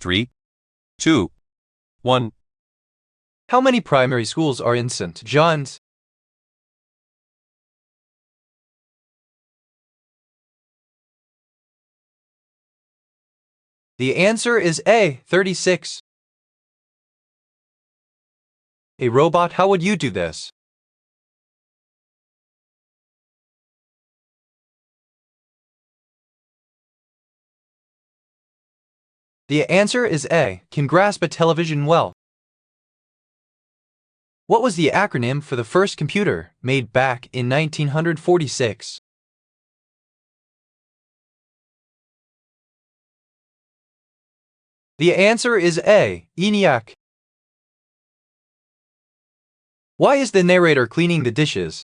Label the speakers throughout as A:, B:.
A: 3, 2, 1.
B: How many primary schools are in St. John's? The answer is A, 36. A robot, how would you do this? The answer is A, can grasp a television well. What was the acronym for the first computer made back in 1946? The answer is A, ENIAC. Why is the narrator cleaning the dishes?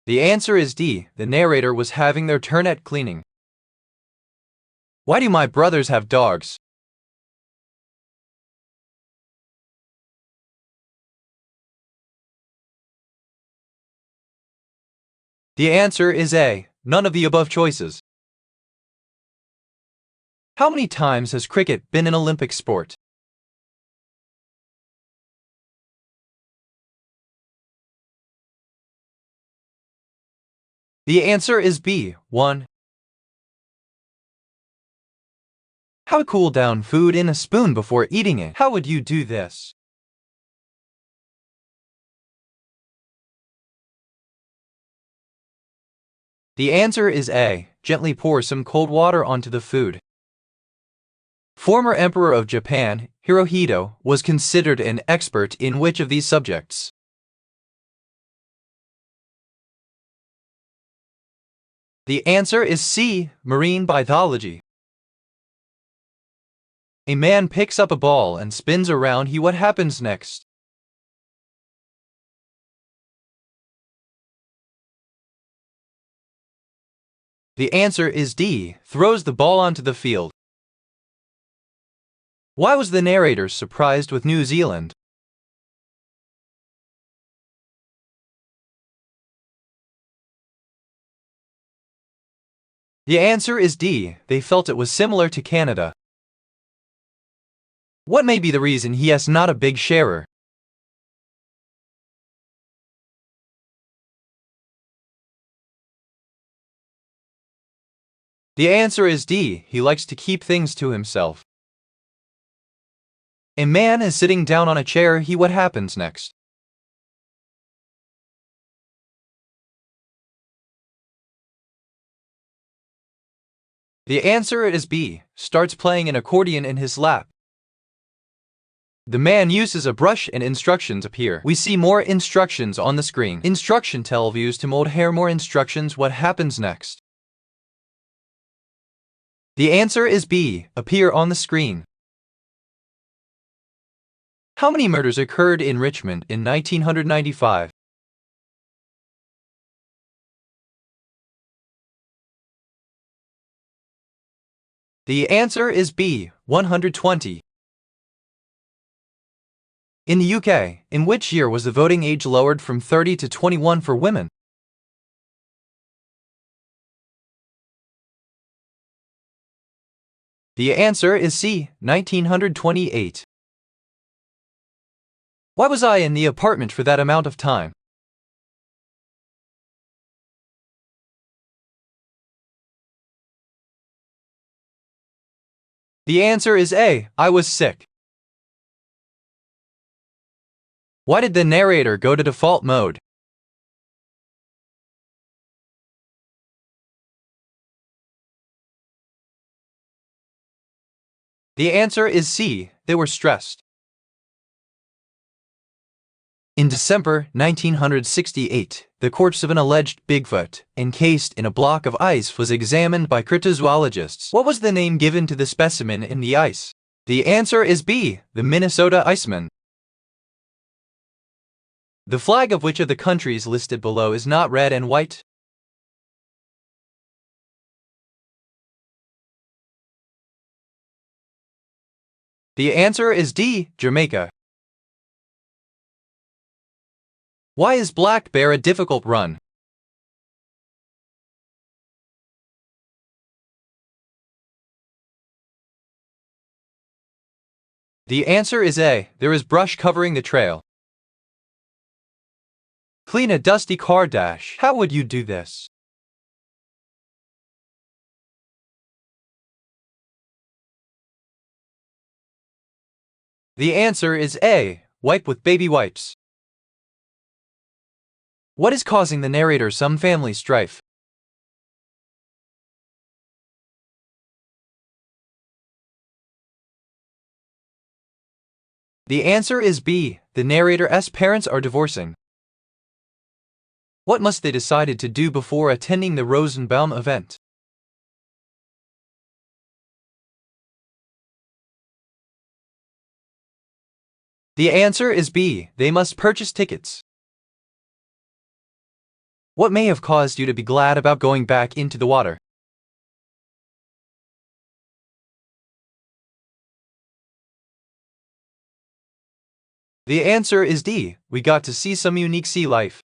B: The answer is D, the narrator was having their turn at cleaning. Why do my brothers have dogs? The answer is A, none of the above choices. How many times has cricket been an Olympic sport? The answer is B, 1. How to cool down food in a spoon before eating it? How would you do this? The answer is A, gently pour some cold water onto the food. Former Emperor of Japan, Hirohito, was considered an expert in which of these subjects? The answer is C, marine biology. A man picks up a ball and spins around. What happens next? The answer is D, throws the ball onto the field. Why was the narrator surprised with New Zealand? The answer is D, they felt it was similar to Canada. What may be the reason he is not a big sharer? The answer is D, he likes to keep things to himself. A man is sitting down on a chair. What happens next? The answer is B, starts playing an accordion in his lap. The man uses a brush and instructions appear. We see more instructions on the screen. Instruction tell views to mold hair. More instructions. What happens next? The answer is B, appear on the screen. How many murders occurred in Richmond in 1995? The answer is B, 120. In the UK, in which year was the voting age lowered from 30 to 21 for women? The answer is C, 1928. Why was I in the apartment for that amount of time? The answer is A, I was sick. Why did the narrator go to default mode? The answer is C, they were stressed. In December 1968, the corpse of an alleged Bigfoot, encased in a block of ice, was examined by cryptozoologists. What was the name given to the specimen in the ice? The answer is B, the Minnesota Iceman. The flag of which of the countries listed below is not red and white? The answer is D, Jamaica. Why is Black Bear a difficult run? The answer is A. There is brush covering the trail. Clean a dusty car dash. How would you do this? The answer is A. Wipe with baby wipes. What is causing the narrator some family strife? The answer is B. The narrator's parents are divorcing. What must they decided to do before attending the Rosenbaum event? The answer is B. They must purchase tickets. What may have caused you to be glad about going back into the water? The answer is D. We got to see some unique sea life.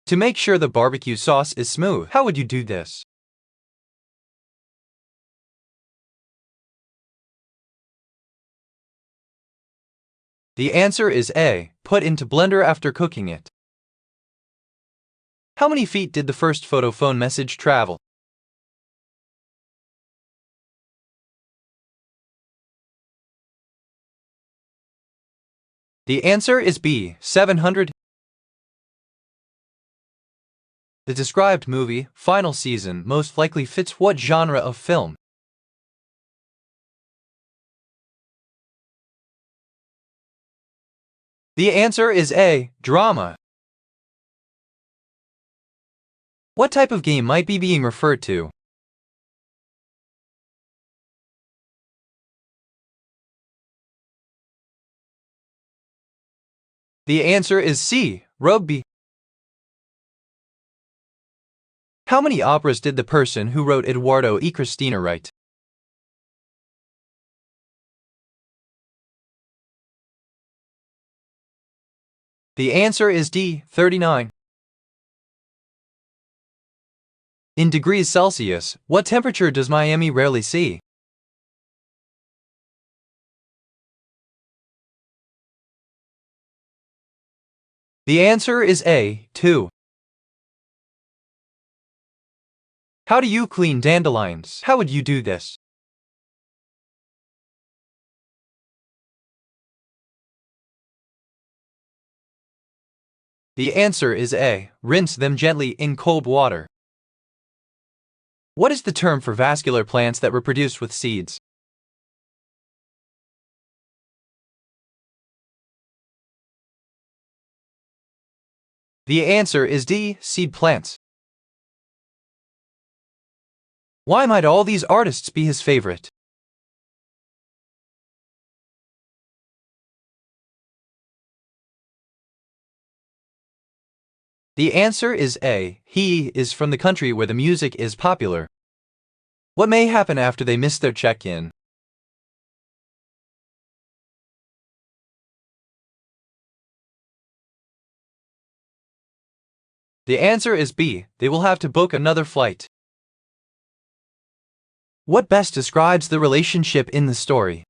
B: To make sure the barbecue sauce is smooth, how would you do this? The answer is A. Put into blender after cooking it. How many feet did the first photophone message travel? The answer is B. 700. The described movie, Final Season, most likely fits what genre of film? The answer is A. Drama. What type of game might be being referred to? The answer is C. Rugby. How many operas did the person who wrote Edoardo e Cristina write? The answer is D. 39. In degrees Celsius, what temperature does Miami rarely see? The answer is A. 2. How do you clean dandelions? How would you do this? The answer is A. Rinse them gently in cold water. What is the term for vascular plants that reproduce with seeds? The answer is D. Seed plants. Why might all these artists be his favorite? The answer is A. He is from the country where the music is popular. What may happen after they miss their check-in? The answer is B. They will have to book another flight. What best describes the relationship in the story?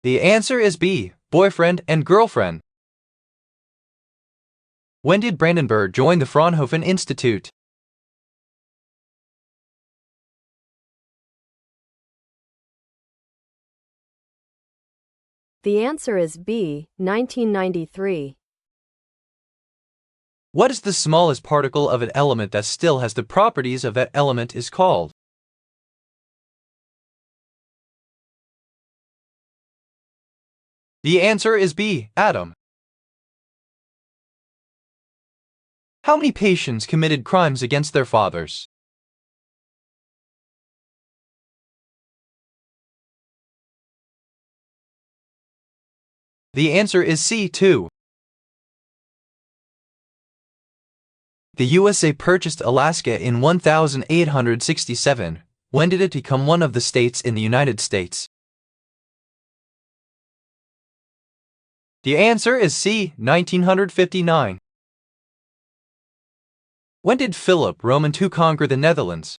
B: The answer is B. Boyfriend and girlfriend. When did Brandenburg join the Fraunhofer Institute?
C: The answer is B. 1993.
B: What is the smallest particle of an element that still has the properties of that element is called? The answer is B. Atom. How many patients committed crimes against their fathers? The answer is C. 2. The USA purchased Alaska in 1867. When did it become one of the states in the United States? The answer is C. 1959. When did Philip Roman II conquer the Netherlands?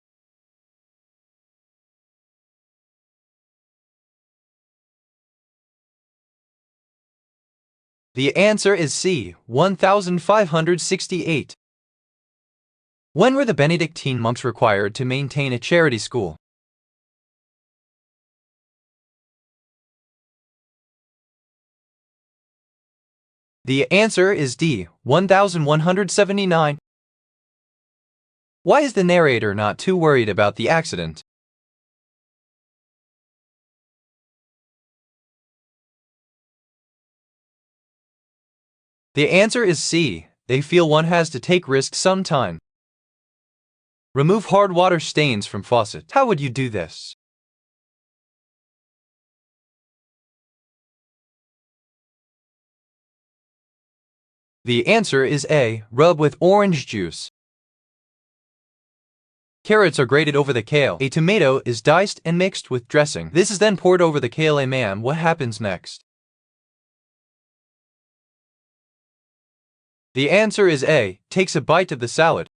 B: The answer is C, 1568. When were the Benedictine monks required to maintain a charity school? The answer is D, 1179. Why is the narrator not too worried about the accident? The answer is C, they feel one has to take risks sometime. Remove hard water stains from faucet. How would you do this? The answer is A, rub with orange juice. Carrots are grated over the kale. A tomato is diced and mixed with dressing. This is then poured over the kale. Ma'am, what happens next? The answer is A, takes a bite of the salad.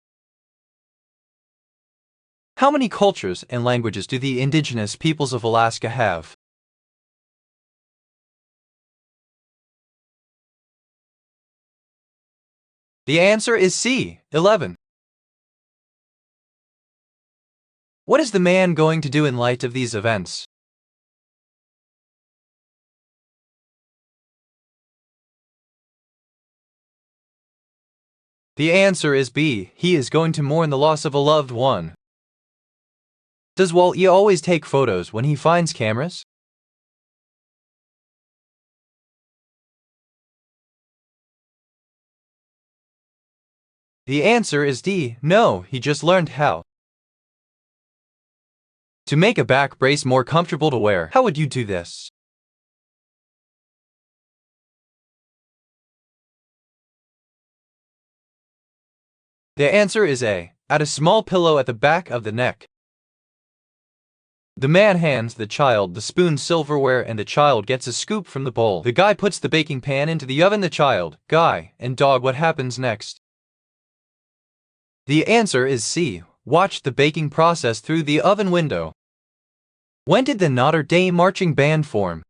B: How many cultures and languages do the indigenous peoples of Alaska have? The answer is C, 11. What is the man going to do in light of these events? The answer is B, he is going to mourn the loss of a loved one. Does Walt-E always take photos when he finds cameras? The answer is D, no, he just learned how. To make a back brace more comfortable to wear, how would you do this? The answer is A, add a small pillow at the back of the neck. The man hands the child the spoon silverware and the child gets a scoop from the bowl. The guy puts the baking pan into the oven. The child, guy, and dog, what happens next? The answer is C, watch the baking process through the oven window. When did the Notre Dame marching band form?